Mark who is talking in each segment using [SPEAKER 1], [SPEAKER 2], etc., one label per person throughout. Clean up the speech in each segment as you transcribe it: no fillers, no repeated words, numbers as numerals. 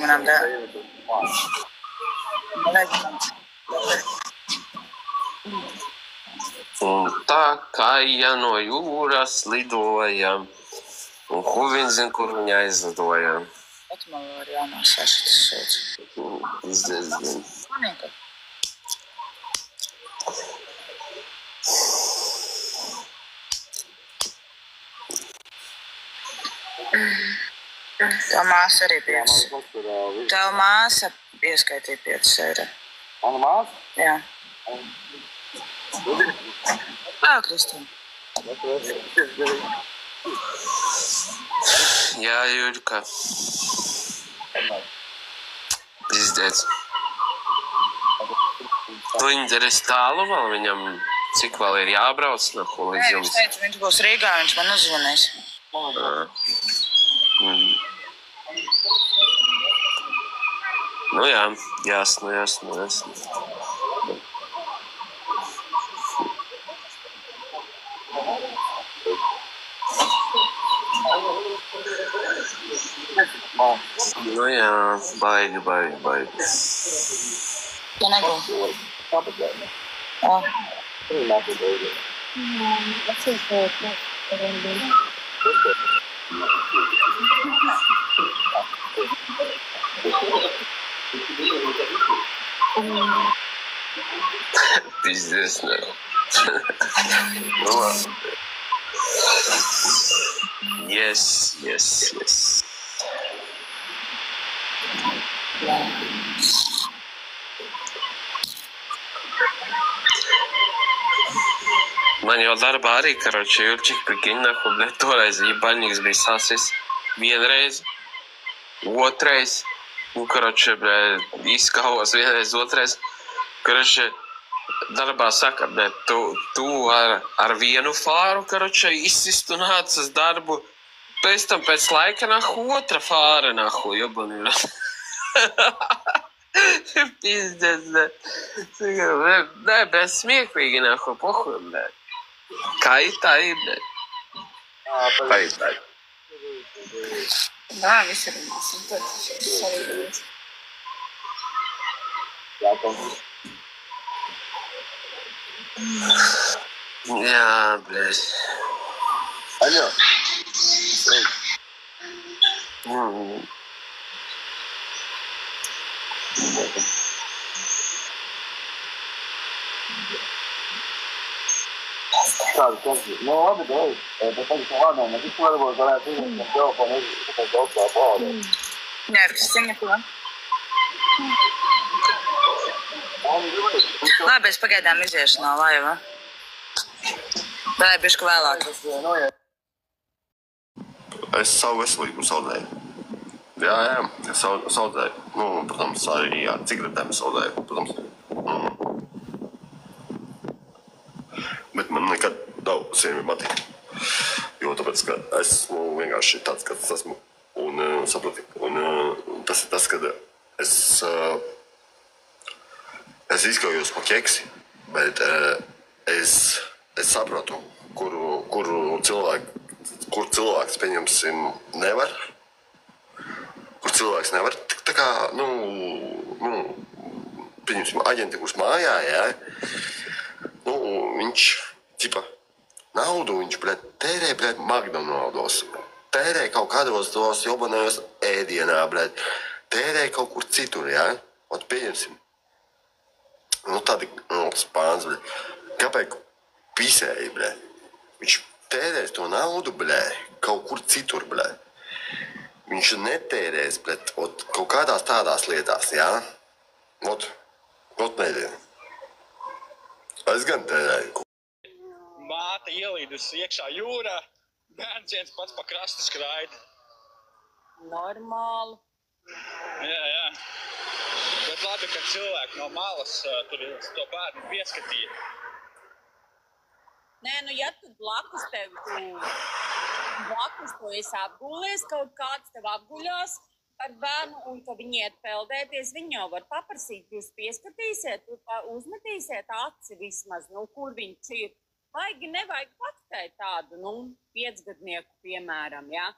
[SPEAKER 1] manām dēļ.
[SPEAKER 2] Un tā kāja no jūras lidoja, un viņš zina, kur viņa aizlidoja.
[SPEAKER 1] Bet man var jānosāša tas šeit.
[SPEAKER 2] Izdezina.
[SPEAKER 1] Manīka. Tev māsa arī 5. Tev māsa ieskaitīja 5 eiro.
[SPEAKER 3] Mana māsa?
[SPEAKER 1] Jā. Kristīna.
[SPEAKER 2] Jā, Jurka. Izdedz. Tu interesē tālu vēl viņam, cik vēl ir jābrauc līdz jums?
[SPEAKER 1] Viņš teica, viņš būs Rīgā, viņš man uzzvanīs.
[SPEAKER 2] Nu jā, jasnu. Nu jā, baigi.
[SPEAKER 1] Ja negū.
[SPEAKER 2] Пиздец, ну. Ну ладно. Yes. Man jau darbā arī, karoči, Jurčik, prikini, nahu, blē, toreiz Jibaņiks bija sasis vienreiz, otrais, un, karoči, blē, izkavos vienreiz, otrais, karoči, darbā saka, blē, tu ar vienu fāru, karoči, izsist un nāc uz darbu, pēc tam pēc laika, nahu, otra fāra, nahu, jobani, Pizdec, ne, bez smieklīgi, nahu, pohu, blē. Kaitai, blē. Kaitai.
[SPEAKER 1] Jā, visi runāsim, tad savīdīgs.
[SPEAKER 2] Jā, blē.
[SPEAKER 3] Aļo. Nu, labi, dēļ. Bet tagad lādām, bet visu varbūt varētu izņemt telefonu, izņemt augstā pāri.
[SPEAKER 1] Nē, Kristīna, ko? Labi, es pagaidām iziešu no laiva. Vai bišku vēlāk?
[SPEAKER 4] Es savu veselību zaudēju. Jā, es zaudēju. Nu, protams, arī ar cigaretēm zaudēju, protams. Bet man nekad nav sievieši patīk. Jo tāpēc, ka esmu vienkārši tāds, kāds esmu. Un saproti. Un tas ir tas, kad es izkaujos pa keksi, bet es saprotu, kur cilvēks, pieņemsim, nevar. Kur cilvēks nevar. Tā kā, pieņemsim, aģenti, kurš mājā, jā. Viņš, tipa, naudu viņš, bļet, tērē, bļet, McDonaldos. Tērē kaut kādos tos jobanajos ēdienā, bļet. Tērē kaut kur citur, jā. Ot, pieņemsim. Tādi, spāns, bļet. Kāpēc pisēji, bļet? Viņš tērēs to naudu, bļet, kaut kur citur, bļet. Viņš netērēs, bļet, kaut kādās tādās lietās, jā. Ot nedien. Es gan tērēju.
[SPEAKER 5] Māte ielīdusi iekšā jūrā, bērns viens pats pa krastu skraida.
[SPEAKER 1] Normāli.
[SPEAKER 5] Jā. Bet labi, ka cilvēki no malas tur to bērnu pieskatīja.
[SPEAKER 6] Nē, ja tu blakus tu esi apgūlies, kaut kāds tev apguļās ar bērnu, un ka viņi iet peldēties, viņi jau var paprasīt, jūs pieskatīsiet, uzmetīsiet aci vismaz, kur viņš ir. Nevajag paktēt tādu, 5-gadnieku, piemēram, jā.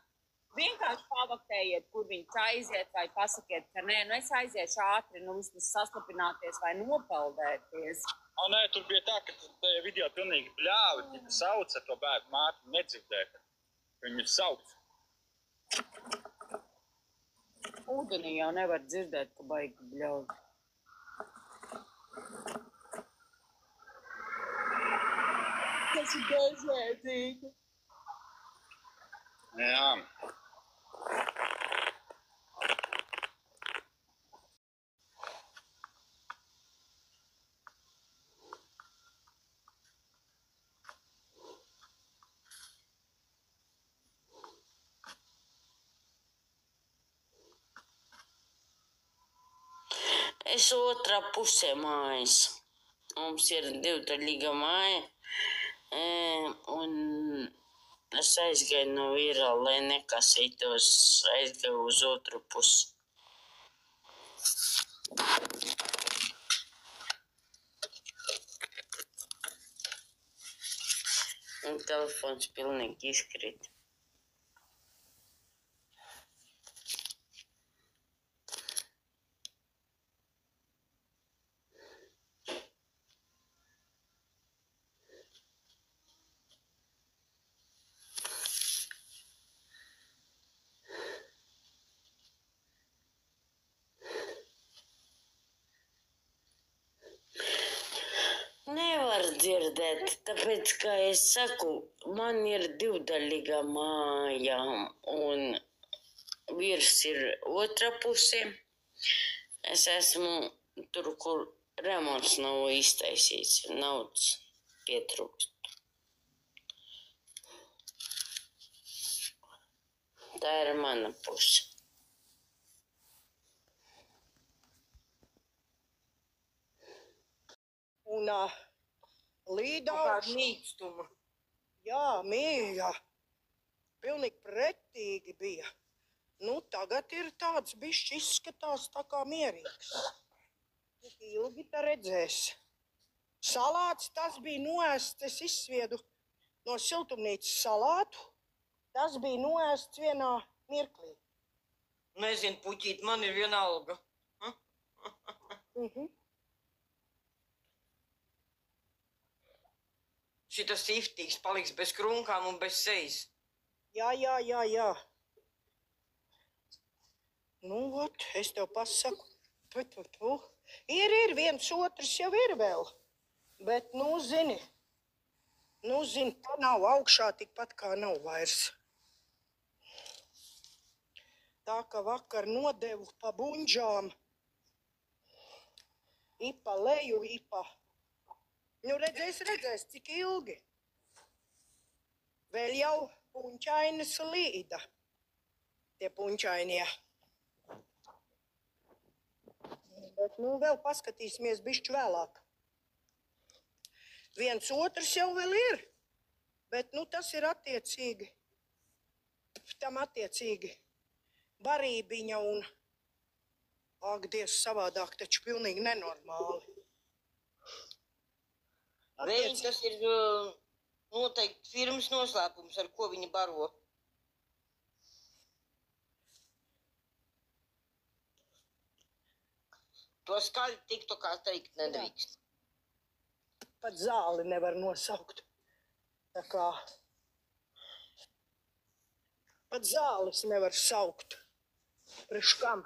[SPEAKER 6] Vienkārši pavaktējiet, kur viņš aiziet, vai pasakiet, ka nē, nu es aiziešu ātri, nu vismaz saslapināties vai nopeldēties.
[SPEAKER 5] Nē, tur bija tā, ka tajā video pilnīgi bļāvi, ka sauca to bērnu māti, nedzirdēja. Viņu sauc.
[SPEAKER 6] Ūdenī jau nevar dzirdēt, ka baigi bļauj. Tas ir bezjēdzīgi.
[SPEAKER 5] Jā.
[SPEAKER 7] Es otrā pusē mājas. Mums ir divdaļīga māja. Un es aizgāju no vīra, lai nekasītos, aizgāju uz otru pusi. Un telefons pilnīgi izkrīt. Nevar dzirdēt, tāpēc, kā es saku, man ir divdaļīga māja, un vīrs ir otrā pusē. Es esmu tur, kur remonts nav iztaisīts, naudas pietrūkst. Tā ir mana puse.
[SPEAKER 8] Un līdās
[SPEAKER 9] mīkstuma.
[SPEAKER 8] Jā, mīja. Pilnīgi pretīgi bija. Nu, tagad ir tāds bišķi izskatās tā kā mierīgs. Tik ilgi te redzēs. Salāts, tas bija noēsts, es izsviedu no siltumnīcas salātu. Tas bija noēsts vienā mirklī.
[SPEAKER 9] Nezinu, puķīt, man ir vienalga. Šitas iftīgs paliks bez krunkām un bez sejas.
[SPEAKER 8] Jā. Nu, ot, es tev pasaku. Ir, viens otrs jau ir vēl. Bet, nu, zini, tā nav augšā tikpat kā nav vairs. Tā, ka vakar nodevu pa buņģām. Ipa leju, ipa. Nu, redzēs, cik ilgi. Vēl jau puņķainas līda. Tie puņķainie. Bet, nu, vēl paskatīsimies bišķi vēlāk. Viens otrs jau vēl ir. Bet, nu, tas ir attiecīgi. Tam attiecīgi. Barībiņa un... Ak, Dievs, savādāk, taču pilnīgi nenormāli.
[SPEAKER 9] Vēļi, tas ir noteikti firmas noslēpums, ar ko viņi baro. To skaļi tiktu kā teikt nedrīkst.
[SPEAKER 8] Pat zāli nevar nosaukt. Tā kā... Pat zāles nevar saukt. Priekš kam?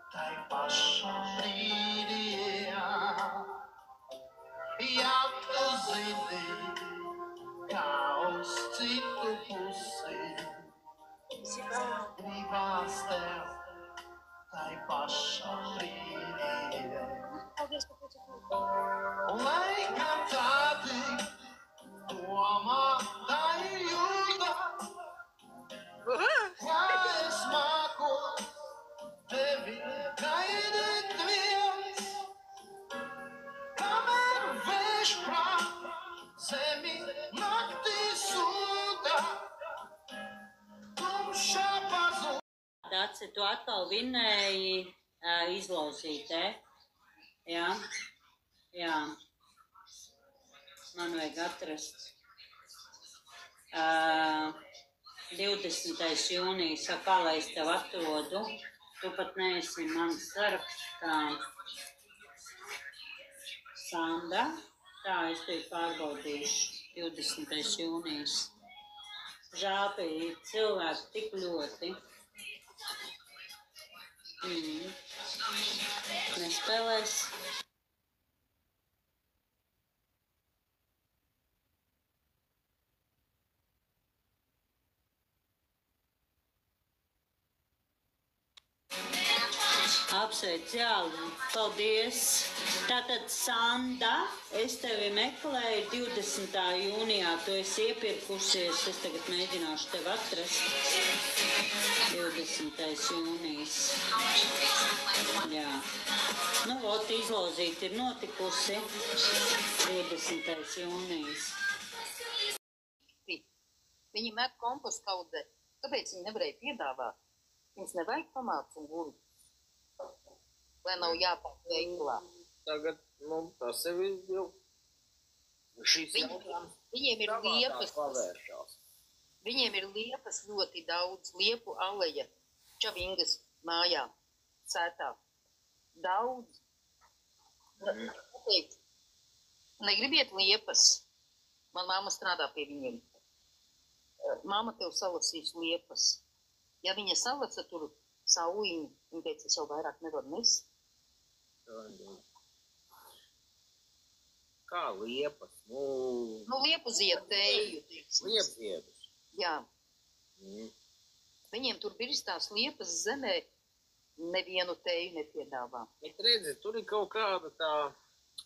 [SPEAKER 10] Tai pašā brīdī, ja tu zini, kā uz citu pusi, gribās tev, tai pašā brīdī. Un lai kā tādi domā, tai jūta, kā es māku, tevi gaidīt viens, kamēr vējš prāt, zemi naktī sūta, tumšā pazūd.
[SPEAKER 6] Daci, tu atkal vinēji izlauzīt, Jā.
[SPEAKER 7] man vajag atrast. 20. jūnijas, kā lai es tev atrodu, tu pat neesi mans sarakstā. Sanda, tā es tevi pārbaudīšu, 20. jūnijas. Žēl, ka ir cilvēki tik ļoti. Nespēlēs. Apsveic, jā, paldies. Tātad, Sanda, es tevi meklēju 20. jūnijā, tu esi iepirkusies, es tagad mēģināšu tevi atrast. 20. jūnijas. Jā. Nu, vot, izlozīt ir notikusi 20. jūnijas.
[SPEAKER 9] Viņi met kompostu kaudē. Kāpēc viņi nevarēja piedāvāt? Viņus nevajag tomātus un gurķus. Lai nav jāpāk veiklā.
[SPEAKER 3] Tagad, tas jau ir jau šis jautājums.
[SPEAKER 9] Viņiem ir liepas.
[SPEAKER 3] Pavēršās.
[SPEAKER 9] Viņiem ir liepas ļoti daudz. Liepu aleja Čavingas mājā, sētā. Daudz. Negribiet liepas. Man māma strādā pie viņiem. Māma tev salasīs liepas. Ja viņa salasa tur sauliņu, viņa teica, es jau vairāk nevaru nest.
[SPEAKER 3] Kā liepas?
[SPEAKER 9] Liepu ziedēju.
[SPEAKER 3] Liepu ziedus?
[SPEAKER 9] Jā. Viņiem tur birstās liepas zemē, nevienu teju nepiedāvā.
[SPEAKER 3] Bet redzi, tur ir kaut kāda tā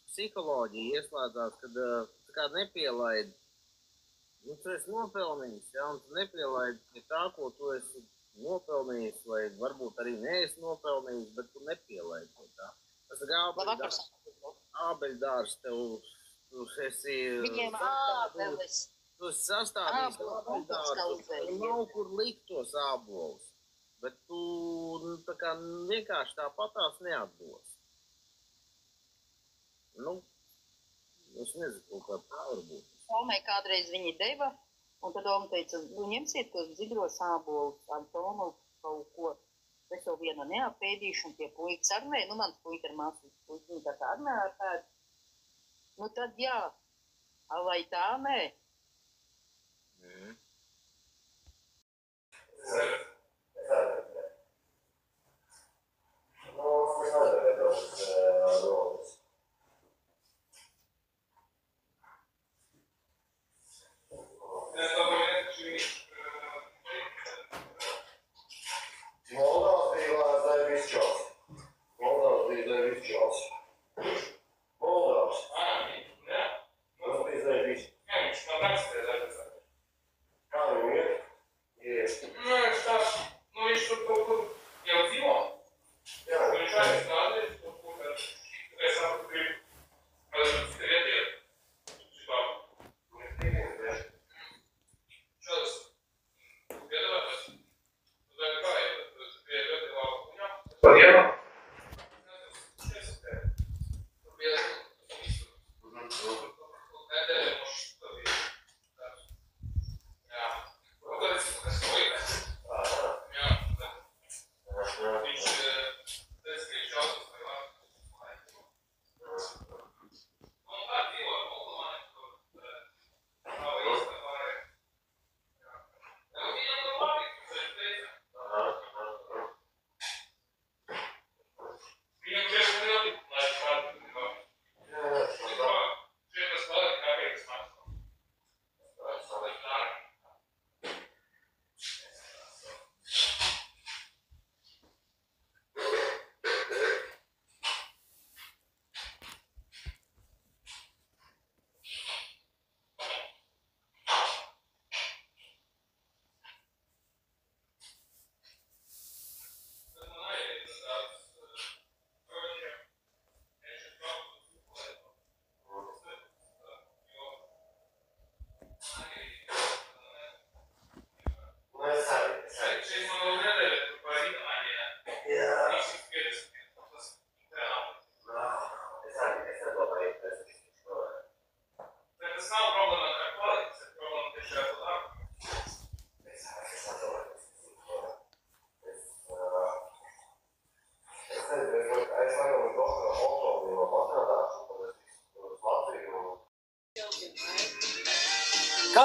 [SPEAKER 3] psiholoģija ieslēdzās, kad kā nepielaid. Tu esi nopelnījis, ja, un tu nepielaid pie tā, ko tu esi nopelnījis, vai varbūt arī neesi nopelnījis, bet tu nepielaid pie tā. Tas ir ābeļdārs tev, tu esi...
[SPEAKER 9] Viņiem ābeles.
[SPEAKER 3] Tu esi sastādījis ābeļdārs, tu nav kur likt tos ābolus, bet tu tā kā vienkārši tāpatās neatdos. Es nezinu, kā tā var būt.
[SPEAKER 9] Tomai kādreiz viņi deva, un tad Oma teica, ņemsiet tos zidros ābolus, ar Tomu kaut ko. Es jau vienu neapēdīšu, un tie puikas ar nē, mans puika ar māsu, viņi tā kā ar nē ar tādu. Tad jā, lai tā nē.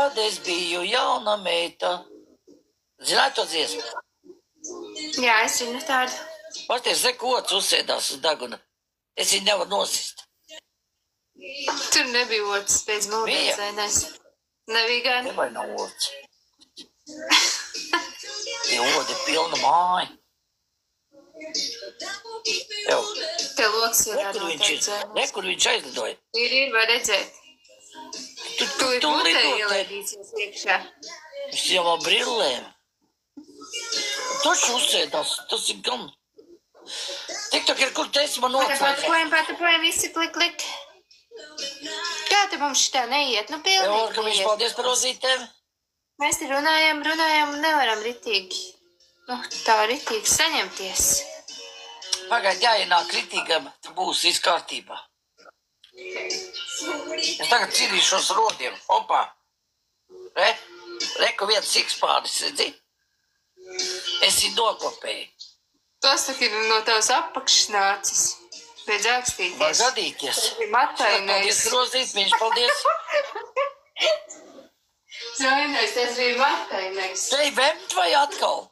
[SPEAKER 11] kad es biju jauna meita. Zināt to dziesmu?
[SPEAKER 12] Jā, es zinu tādu.
[SPEAKER 11] Pasties, kods uzsēdās uz deguna. Es viņu nevaru nosist.
[SPEAKER 12] Tur nebija otrs pēc mūdens, vai nes? Nebija gan.
[SPEAKER 11] Vai nav otrs? Ja odi pilna māja. Jau.
[SPEAKER 12] Te loks varētu
[SPEAKER 11] noteikti. Kur viņš aizlidoja?
[SPEAKER 12] Ir, var redzēt. Tu ir mutē ielaidīsies iekšā.
[SPEAKER 11] Viņš jau ar brillēm. Taču uzsēdās, tas ir gan. TikTok ir, kur te esi man noslēdz.
[SPEAKER 12] Patapojam, visi klik. Kā te mums šitā neiet? Nu, pilnīgi
[SPEAKER 11] neiet. Ka viņš paldies par rozītēm.
[SPEAKER 12] Mēs te runājam un nevaram ritīgi. Nu, tā ritīgi saņemties.
[SPEAKER 11] Pagaid, jāienāk ritīgam, tad būs viss kārtībā. Es tagad cīnīšos rodiem. Opā. Reku viens sikspāris, redzi? Es viņu nokopēju.
[SPEAKER 12] Tos tak ir no tavas apakšas nācis. Beidz ākstīties.
[SPEAKER 11] Var gadīties.
[SPEAKER 12] Matainais.
[SPEAKER 11] Paldies, rozīt, viņš paldies.
[SPEAKER 12] Zainais, tas bija matainais.
[SPEAKER 11] Tei vemt vai atkal?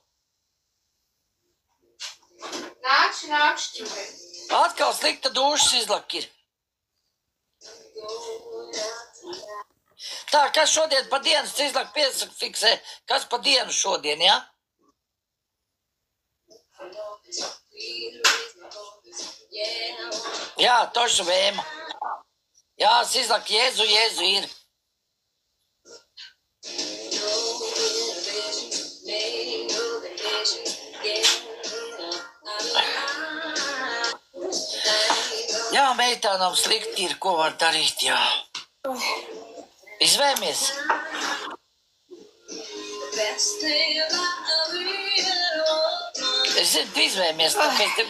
[SPEAKER 12] Nākšu.
[SPEAKER 11] Atkal slikta dušas izlak ir. Tā, kas šodien pa dienas izlak piefiksē? Kas pa dienu šodien, ja? Jā, tošu vēma. Jā, es izlak Jēzu ir. Jā, meitām slikti ir, ko var darīt, jā. Izvēmies. Es zinu, tu izvēmies, tāpēc tev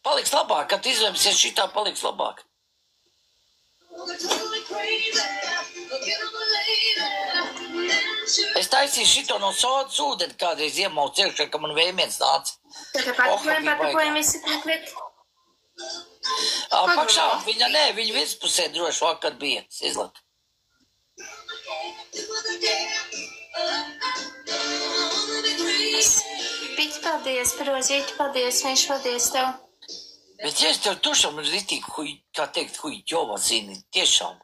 [SPEAKER 11] paliks labāk, kad tu izvēmsies šitā paliks labāk. Es taisīju šito no sodas ūdeni kādreiz iemaucu iekšā, ka man vēmiens nāca.
[SPEAKER 12] Patapojam visi klik.
[SPEAKER 11] Apakšā viņa nē, viņa virspusē droši vakar bija, izlak.
[SPEAKER 12] Piti, paldies, Rozīt, paldies, viņš paldies tev.
[SPEAKER 11] Bet ja es tev tušam ritīgi, kā teikt, ģova zini, tiešām.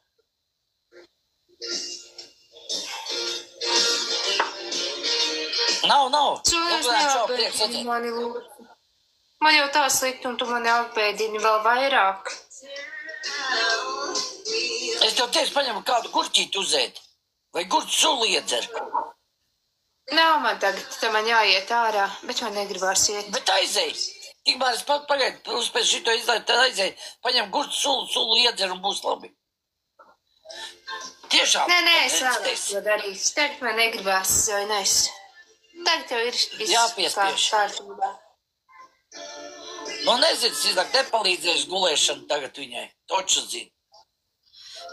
[SPEAKER 11] Nav.
[SPEAKER 12] Man jau tā slikti, un tu mani apbēdini vēl vairāk.
[SPEAKER 11] Es tev teicu, paņemu kādu gurķīti uzēt. Vai gurķu sulu iedzer.
[SPEAKER 12] Nav man tagad, tā man jāiet ārā, bet man negribās iet.
[SPEAKER 11] Bet aizēj. Tikmēr es pat pagaidu, uzpēc šito izlaidu, tad aizēj. Paņem gurķu sulu iedzer un būs labi. Tiešām.
[SPEAKER 12] Nē, es vēlāk to darīšu. Tagad man negribās, vai nes. Tagad jau ir viss kārtībā.
[SPEAKER 11] Nu, nezinu, izlāk, nepalīdzēšu gulēšanu tagad viņai. Toču zinu.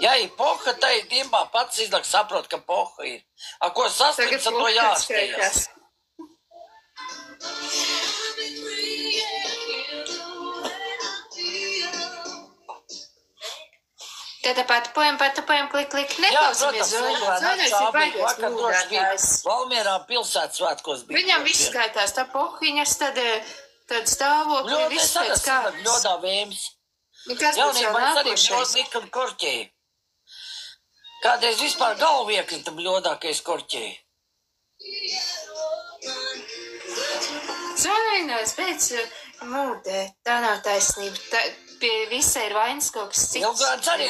[SPEAKER 11] Ja ir poha, tā ir dimbā, pats izlāk saprot, ka poha ir. A, ko saslims, ar to jāstējas.
[SPEAKER 12] Tātad patapojam, klik. Neklausamies Zoļais ir baigās mūdātājs.
[SPEAKER 11] Valmierā pilsētas svētkos bija.
[SPEAKER 12] Viņam viss skaitās, tā pohiņas, tad stāvokļi, viss pēc kārtas.
[SPEAKER 11] Ļodā vēmis.
[SPEAKER 12] Kas būs jau nākošais?
[SPEAKER 11] Likam korķēji. Kādreiz vispār galvu iekritam ļodā, ka es korķēju.
[SPEAKER 12] Zoļainos, beidz mūdē, tā nav taisnība. Pie visa ir vainas kaut kas cits.
[SPEAKER 11] Ilgāns arī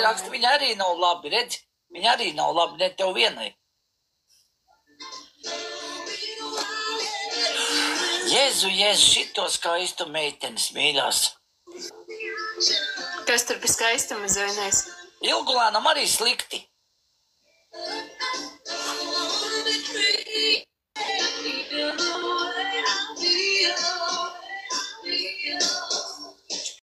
[SPEAKER 11] raksta, viņa arī nav labi, redz? Viņa arī nav labi, ne tev vienai. Jēzu, šito skaistu meitenes mīļās.
[SPEAKER 12] Kas tur pie skaistuma Zoļainos?
[SPEAKER 11] Ilgulānam arī slikti.